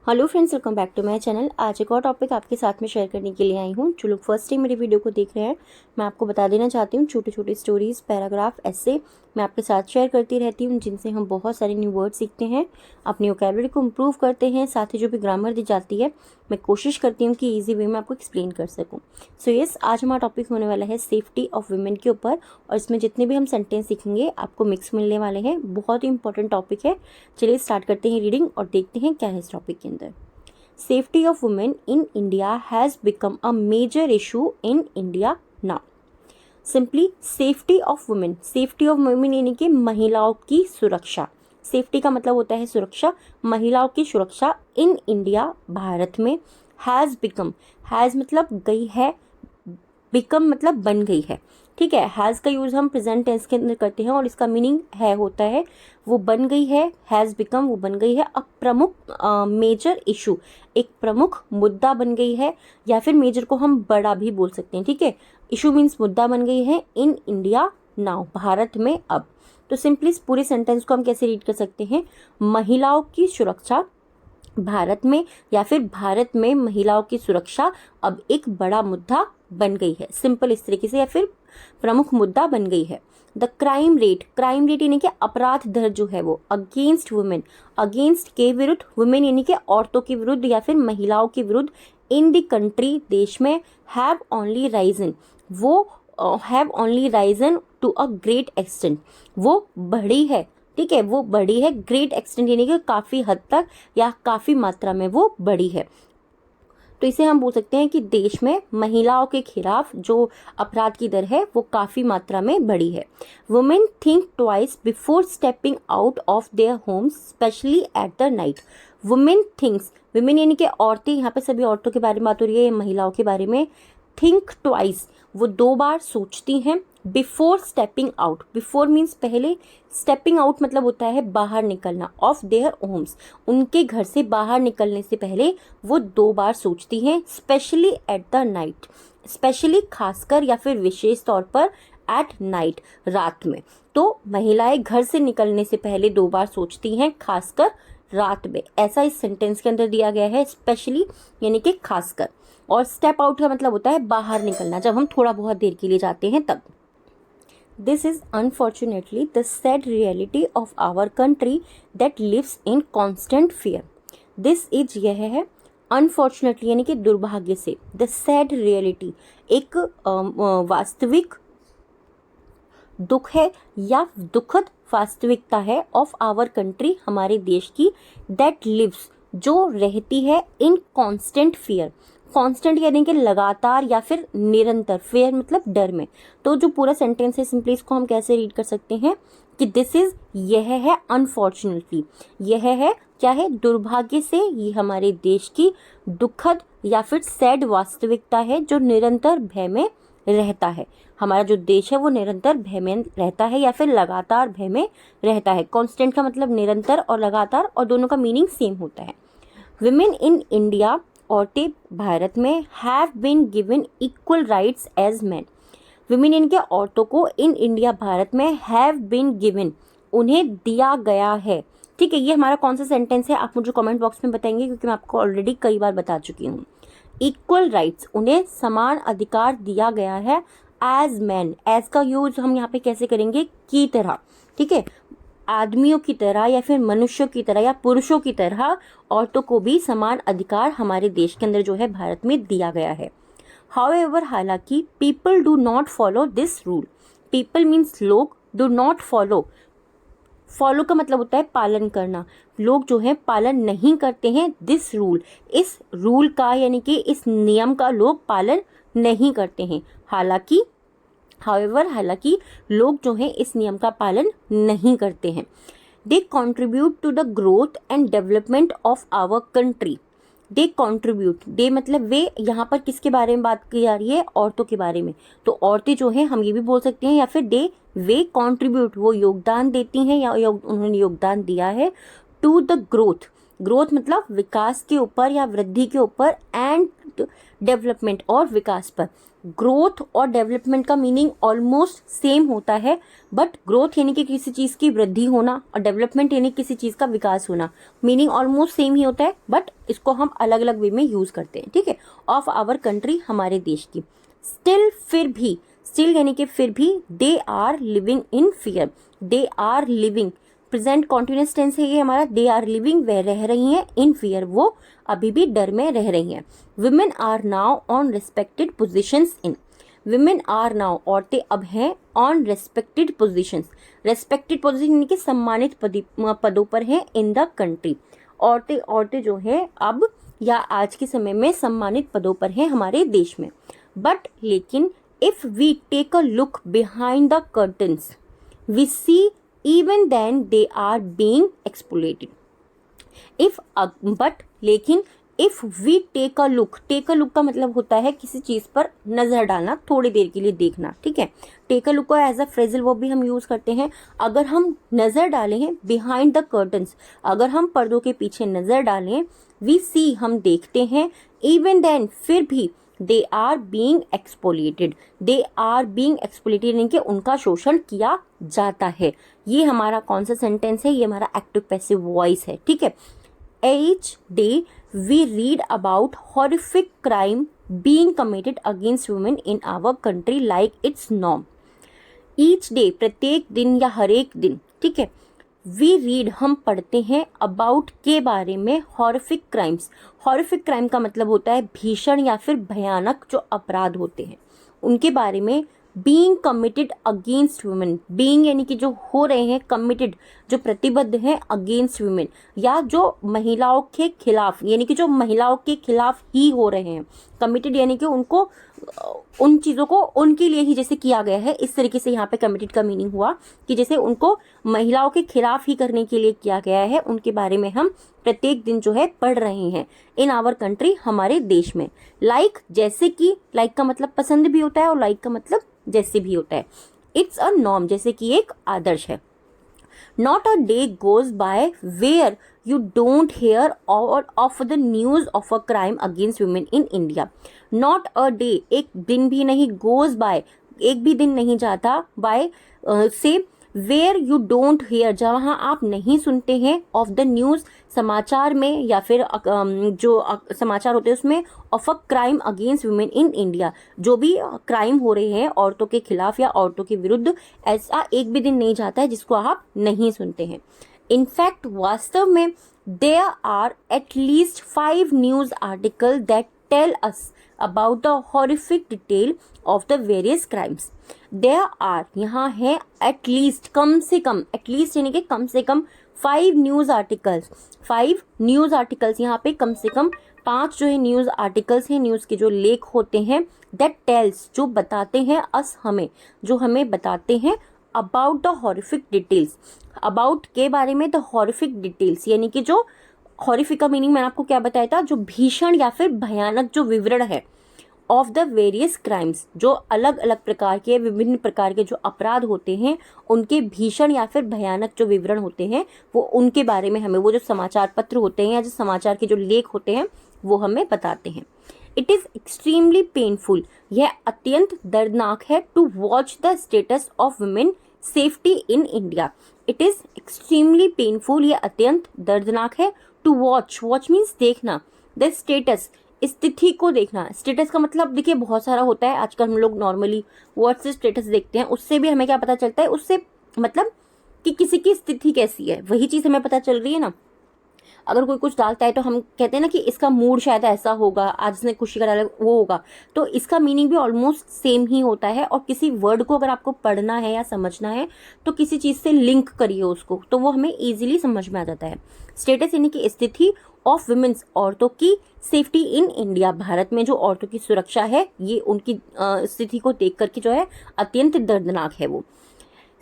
Hello friends, welcome back to my channel. आज एक और टॉपिक आपके साथ में शेयर करने के लिए आई हूँ। जो लोग फर्स्ट टाइम मेरी वीडियो को देख रहे हैं, मैं आपको बता देना चाहती हूँ, छोटी छोटी स्टोरीज, पैराग्राफ, ऐसे मैं आपके साथ शेयर करती रहती हूँ, जिनसे हम बहुत सारे न्यू वर्ड सीखते हैं, अपनी वोकैबुलरी को इम्प्रूव करते हैं। साथ ही जो भी ग्रामर दी जाती है, मैं कोशिश करती हूँ कि ईजी वे में आपको एक्सप्लेन कर सकूँ। सो यस, आज हमारा टॉपिक होने वाला है सेफ्टी ऑफ वुमेन के ऊपर, और इसमें जितने भी हम सेंटेंस सीखेंगे आपको मिक्स मिलने वाले हैं। बहुत ही इंपॉर्टेंट टॉपिक है। चलिए स्टार्ट करते हैं रीडिंग और देखते हैं क्या है इस टॉपिक के अंदर। Safety of women in India has become a major issue in India now. Simply safety of women. Safety of women यानी कि महिलाओं की सुरक्षा। सेफ्टी का मतलब होता है सुरक्षा, महिलाओं की सुरक्षा इन इंडिया, भारत में। हैज़ बिकम, हैज़ मतलब गई है, बिकम मतलब बन गई है। ठीक है, हैज़ का यूज़ हम प्रेजेंट टेंस के अंदर करते हैं और इसका मीनिंग है होता है वो बन गई है। हैज़ बिकम वो बन गई है। अब प्रमुख मेजर इशू, एक प्रमुख मुद्दा बन गई है, या फिर मेजर को हम बड़ा भी बोल सकते हैं। ठीक है, इशू मीन्स मुद्दा बन गई है इन इंडिया नाउ, भारत में अब। तो सिंपली इस पूरे सेंटेंस को हम कैसे रीड कर सकते हैं? महिलाओं की सुरक्षा भारत में, या फिर भारत में महिलाओं की सुरक्षा अब एक बड़ा मुद्दा बन गई है। सिंपल इस तरीके से, या फिर प्रमुख मुद्दा बन गई है। The crime rate, crime rate यानी कि अपराध दर जो है वो अगेंस्ट वुमेन, अगेंस्ट के विरुद्ध, वुमेन यानी कि औरतों के विरुद्ध या फिर महिलाओं के विरुद्ध, इन द कंट्री देश में, हैव ओनली राइजन, वो have only risen to a great extent, वो बढ़ी है। ठीक है, वो बढ़ी है। ग्रेट एक्सटेंट यानी कि काफ़ी हद तक या काफ़ी मात्रा में वो बढ़ी है। तो इसे हम बोल सकते हैं कि देश में महिलाओं के खिलाफ जो अपराध की दर है वो काफ़ी मात्रा में बढ़ी है। Women think twice before stepping out of their homes, specially at the night. Women thinks, women यानी कि औरतें, यहाँ पे सभी औरतों के बारे में बात हो रही है, महिलाओं के बारे में। थिंक ट्वाइस, वो दो बार सोचती हैं। Before stepping out, before means पहले, स्टेपिंग आउट मतलब होता है बाहर निकलना, ऑफ देयर होम्स, उनके घर से बाहर निकलने से पहले वो दो बार सोचती हैं। Specially at the night, specially खासकर या फिर विशेष तौर पर, एट नाइट रात में। तो महिलाएं घर से निकलने से पहले दो बार सोचती हैं, खासकर रात में। ऐसा इस सेंटेंस के अंदर दिया गया है, स्पेशली यानी कि खासकर। और स्टेप आउट का मतलब होता है बाहर निकलना, जब हम थोड़ा बहुत देर के लिए जाते हैं तब। This is unfortunately the sad reality of our country that lives in constant fear. This is, यह है, अनफॉर्चुनेटली यानी कि दुर्भाग्य से, द सैड रियलिटी एक वास्तविक दुख है या दुखद वास्तविकता है, ऑफ आवर कंट्री हमारे देश की, दैट लिव्स जो रहती है, इन कॉन्स्टेंट फियर, कांस्टेंट यानी कि लगातार या फिर निरंतर, फेयर मतलब डर में। तो जो पूरा सेंटेंस है, सिंपली इसको हम कैसे रीड कर सकते हैं कि दिस इज, यह है, अनफॉर्चुनेटली, यह है, क्या है, दुर्भाग्य से, ये हमारे देश की दुखद या फिर सैड वास्तविकता है जो निरंतर भय में रहता है। हमारा जो देश है वो निरंतर भय में रहता है या फिर लगातार भय में रहता है। कांस्टेंट का मतलब निरंतर और लगातार, और दोनों का मीनिंग सेम होता है। विमेन इन इंडिया, औरतें भारत में, have been given equal rights as man. Women यानी कि औरतों को, इन इंडिया भारत में, हैव बीन गिवन उन्हें दिया गया है। ठीक है, ये हमारा कौन सा सेंटेंस है आप मुझे कमेंट बॉक्स में बताएंगे, क्योंकि मैं आपको ऑलरेडी कई बार बता चुकी हूँ। इक्वल राइट्स, उन्हें समान अधिकार दिया गया है, एज मैन, एज का यूज हम यहाँ पे कैसे करेंगे, की तरह। ठीक है, आदमियों की तरह या फिर मनुष्यों की तरह या पुरुषों की तरह औरतों को भी समान अधिकार हमारे देश के अंदर जो है भारत में दिया गया है। हाउएवर, हालांकि, people do not follow this rule. People means लोग, डू नॉट फॉलो, फॉलो का मतलब होता है पालन करना। लोग जो है पालन नहीं करते हैं दिस रूल, इस रूल का यानी कि इस नियम का लोग पालन नहीं करते हैं। हालांकि, हाउएवर, हालांकि, लोग जो हैं इस नियम का पालन नहीं करते हैं। They contribute to the growth and development of our country. They contribute, they मतलब वे, यहाँ पर किसके बारे में बात की जा रही है, औरतों के बारे में। तो औरतें जो हैं हम ये भी बोल सकते हैं, या फिर दे, वे कॉन्ट्रीब्यूट, वो योगदान देती हैं या उन्होंने योगदान दिया है, टू द ग्रोथ, ग्रोथ मतलब विकास के ऊपर या वृद्धि के ऊपर, एंड डेवलपमेंट और विकास पर। ग्रोथ और डेवलपमेंट का मीनिंग ऑलमोस्ट सेम होता है, बट ग्रोथ यानी कि किसी चीज़ की वृद्धि होना और डेवलपमेंट यानी किसी चीज़ का विकास होना, मीनिंग ऑलमोस्ट सेम ही होता है, बट इसको हम अलग अलग वे में यूज़ करते हैं, ठीक है। ऑफ आवर कंट्री, हमारे देश की। स्टिल, फिर भी, स्टिल यानी कि फिर भी, they are living in fear, they are living, present continuous tense है ये हमारा, दे आर लिविंग, वह रह रही हैं, इन फियर, वो अभी भी डर में रह रही हैं। Women are now on respected positions in, women are now, औरतें अब हैं, on respected positions, respected position यानी कि सम्मानित पदों पर हैं, इन द कंट्री। औरतें जो है अब या आज के समय में सम्मानित पदों पर हैं हमारे देश में। बट लेकिन, if we take a look behind the curtains, we see even then they are being exploited. But लेकिन if we take a look का मतलब होता है किसी चीज़ पर नज़र डालना, थोड़ी देर के लिए देखना, ठीक है। टेक अ लुक को एज अ फ्रेजल वर्ब भी हम यूज़ करते हैं। अगर हम नज़र डालें हैं, बिहाइंड द कर्टन्स, अगर हम पर्दों के पीछे नज़र डालें, वी सी, हम देखते हैं, इवन देन, फिर भी, they are being exploited, they are being exploited यानी कि उनका शोषण किया जाता है। ये हमारा कौन सा सेंटेंस है? ये हमारा एक्टिव पैसिव वॉइस है, ठीक है। Each day we read about horrific crime being committed against women in our country like it's norm. Each day, प्रत्येक दिन या हर एक दिन, ठीक है। वी रीड, हम पढ़ते हैं, अबाउट, के बारे में, हॉरिफिक क्राइम्स, हॉरिफिक क्राइम का मतलब होता है भीषण या फिर भयानक जो अपराध होते हैं उनके बारे में। Being committed against women, being यानी कि जो हो रहे हैं, कमिटेड जो प्रतिबद्ध हैं, अगेंस्ट वुमेन या जो महिलाओं के खिलाफ, यानी कि जो महिलाओं के खिलाफ ही हो रहे हैं। कमिटेड यानी कि उनको, उन चीज़ों को उनके लिए ही जैसे किया गया है, इस तरीके से यहाँ पे कमिटेड का मीनिंग हुआ कि जैसे उनको महिलाओं के खिलाफ ही करने के लिए किया गया है, उनके बारे में हम प्रत्येक दिन जो है पढ़ रहे हैं, इन आवर कंट्री, हमारे देश में। लाइक, जैसे कि, लाइक का मतलब पसंद भी होता है और लाइक का मतलब जैसे भी होता है। इट्स अ नॉर्म, जैसे कि एक आदर्श है। Not a day goes by where you don't hear or of the news of a crime against women in India. Not a day, एक दिन भी नहीं, goes by, एक भी दिन नहीं जाता, by से where you don't hear, जहाँ आप नहीं सुनते हैं, of the news, समाचार में या फिर जो समाचार होते हैं उसमें, of a crime against women in India, जो भी क्राइम हो रहे हैं औरतों के खिलाफ या औरतों के विरुद्ध, ऐसा एक भी दिन नहीं जाता है जिसको आप नहीं सुनते हैं। इनफैक्ट, वास्तव में, there are at least 5 news articles that tell us about the horrific detail of the various crimes. There are, यहाँ है at least, कम से कम, at least यानी कि कम से कम 5 न्यूज़ आर्टिकल्स, 5 न्यूज़ आर्टिकल्स, यहाँ पे कम से कम 5 जो है न्यूज़ आर्टिकल्स हैं, न्यूज़ के जो लेख होते हैं, that tells, जो बताते हैं us, हमें, जो हमें बताते हैं about the horrific details, about के बारे में, द हॉरिफिक डिटेल्स यानी कि जो हॉरिफिक का मीनिंग मैंने आपको क्या बताया था, जो भीषण या फिर भयानक जो विवरण है, ऑफ द वेरियस क्राइम्स, जो अलग अलग प्रकार के, विभिन्न प्रकार के जो अपराध होते हैं उनके भीषण या फिर भयानक जो विवरण होते हैं, वो उनके बारे में हमें, वो जो समाचार पत्र होते हैं या जो समाचार के जो लेख होते हैं वो हमें बताते हैं। इट इज़ एक्सट्रीमली पेनफुल, यह अत्यंत दर्दनाक है, to watch the status of women safety in India. It is extremely painful, यह अत्यंत दर्दनाक है, टू वॉच, वॉच मीन्स देखना, द स्टेटस, स्थिति को देखना। स्टेटस का मतलब देखिए बहुत सारा होता है, आजकल हम लोग नॉर्मली व्हाट्स स्टेटस देखते हैं, उससे भी हमें क्या पता चलता है, उससे मतलब कि किसी की स्थिति कैसी है, वही चीज़ हमें पता चल रही है ना। अगर कोई कुछ डालता है तो हम कहते हैं ना कि इसका मूड शायद ऐसा होगा, आज इसने खुशी का डाला वो होगा, तो इसका मीनिंग भी ऑलमोस्ट सेम ही होता है। और किसी वर्ड को अगर आपको पढ़ना है या समझना है तो किसी चीज़ से लिंक करिए उसको, तो वो हमें ईजिली समझ में आ जाता है। स्टेटस यानी कि स्थिति, ऑफ वुमेन्स, औरतों की, सेफ्टी इन इंडिया, भारत में जो औरतों की सुरक्षा है, ये उनकी स्थिति को देख करके जो है अत्यंत दर्दनाक है वो।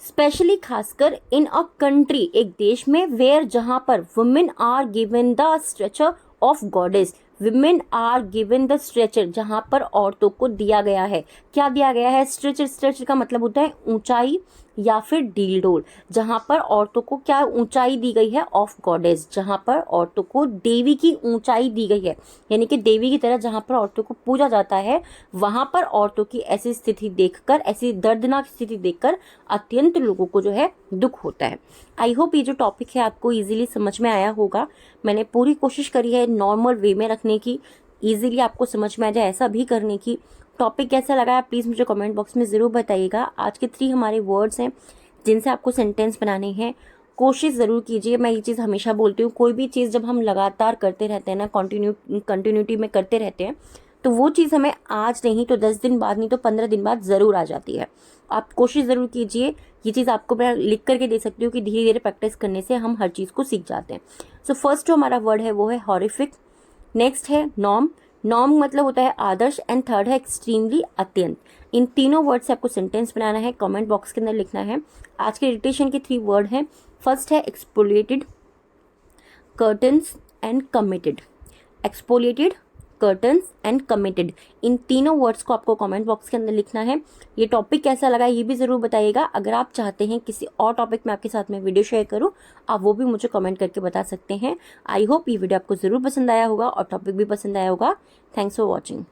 स्पेशली खासकर इन अ कंट्री, एक देश में, वेयर, जहाँ पर, women are given the stature of goddess, women are given the stature, जहाँ पर औरतों को दिया गया है, क्या दिया गया है, स्ट्रेचर। स्ट्रेचर का मतलब होता है ऊंचाई या फिर डीलडोल, जहाँ पर औरतों को क्या ऊंचाई दी गई है, ऑफ गॉडेस, जहाँ पर औरतों को देवी की ऊंचाई दी गई है, यानी कि देवी की तरह जहाँ पर औरतों को पूजा जाता है, वहाँ पर औरतों की ऐसी स्थिति देखकर, ऐसी दर्दनाक स्थिति देखकर अत्यंत लोगों को जो है दुख होता है। आई होप ये जो टॉपिक है आपको इजीली समझ में आया होगा। मैंने पूरी कोशिश करी है नॉर्मल वे में रखने की, इजीली आपको समझ में आ जाए ऐसा भी करने की। टॉपिक कैसा लगा है प्लीज़ मुझे कमेंट बॉक्स में ज़रूर बताइएगा। आज के 3 हमारे वर्ड्स हैं जिनसे आपको सेंटेंस बनाने हैं। कोशिश ज़रूर कीजिए, मैं ये चीज़ हमेशा बोलती हूँ, कोई भी चीज़ जब हम लगातार करते रहते हैं ना, कंटिन्यूटी में करते रहते हैं, तो वो चीज़ हमें आज नहीं तो 10 दिन बाद, नहीं तो 15 दिन बाद ज़रूर आ जाती है। आप कोशिश ज़रूर कीजिए। ये चीज़ आपको मैं लिख करके दे सकती हूँ कि धीरे धीरे प्रैक्टिस करने से हम हर चीज़ को सीख जाते हैं। सो फर्स्ट जो हमारा वर्ड है वो है हॉरिफिक, नेक्स्ट है नॉर्म, नॉर्म मतलब होता है आदर्श, एंड थर्ड है एक्सट्रीमली, अत्यंत। इन तीनों वर्ड से आपको सेंटेंस बनाना है, कमेंट बॉक्स के अंदर लिखना है। आज के डिक्टेशन के 3 वर्ड हैं। फर्स्ट है exfoliated, curtains and committed. Exfoliated, curtains and committed, इन तीनों वर्ड्स को आपको कमेंट बॉक्स के अंदर लिखना है। ये टॉपिक कैसा लगा ये भी ज़रूर बताइएगा। अगर आप चाहते हैं किसी और टॉपिक में आपके साथ में वीडियो शेयर करूं, आप वो भी मुझे कमेंट करके बता सकते हैं। आई होप ये वीडियो आपको ज़रूर पसंद आया होगा और टॉपिक भी पसंद आया होगा। Thanks for watching.